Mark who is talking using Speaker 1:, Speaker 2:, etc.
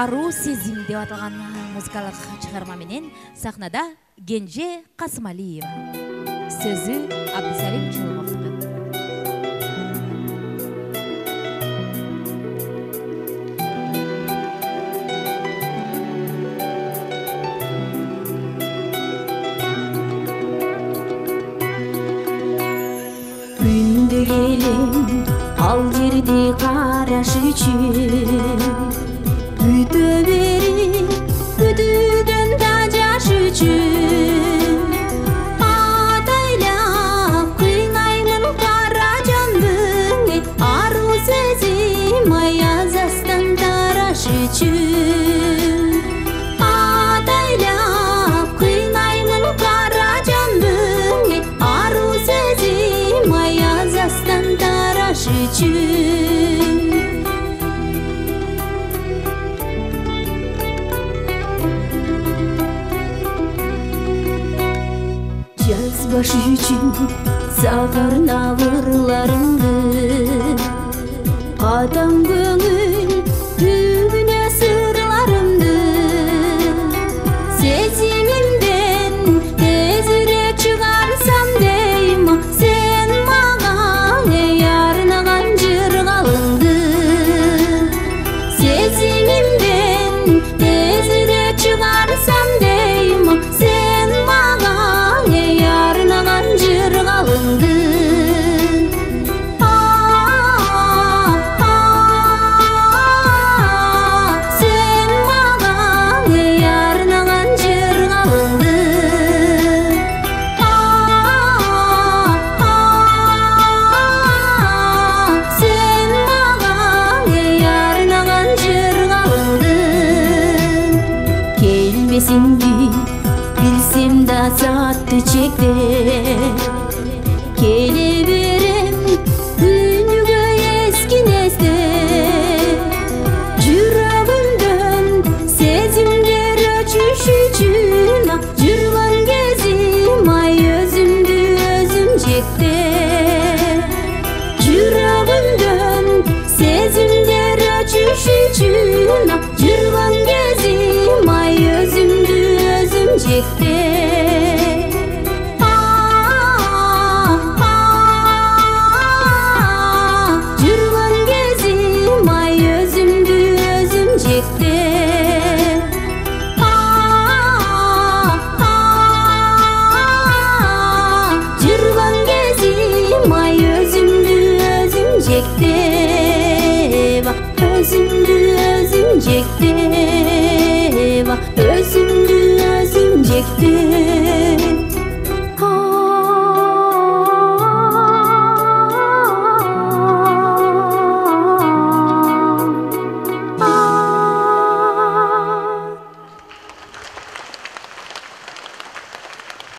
Speaker 1: Ару сезим деп аталган музыкалык чыгарма менен сахнада Кенже Касымалиева. Сөзү Абдусалим Чоломовдуку.
Speaker 2: Күндө келем ал жерди караш үчүн, күтө берип күтүүдөн тажаш үчүн, атайлап кыйнаймын кара жандыны, ару сезим аязастан тараш үчүн, атайлап кыйнаймын кара жандыны, ару сезим аязастан тараш үчүн. Жазбаш үчүн сагырнап ырларымды, адам көңүл түбүнө сырларымды, сезимимден тезирээк чыгарсам дейм, сен мага арнаган жыргалыңды, сезимимден тезирээк чыгарсам дейм, сен мага арнаган жыргалыңды. Сен мага арнаган жыргалыңды. Сен мага арнаган жыргалыңды. Келбесиңди билсем да затты чекте, келе берем күнүгө эскинесте, жүрөгүмдөн сезимдер өчүш үчүн, жүргөн кезим ай өзүмдү өзүм жекте, жүрөгүмдөн сезимдер өчүш үчүн, жүргөн кезим ай өзүмдү өзүм жекте. Жүргөн кезим ай өзүмдү өзүм жекте. Жүргөн кезим ай өзүмдү өзүм жекте. Өзүмдү өзүм жекте.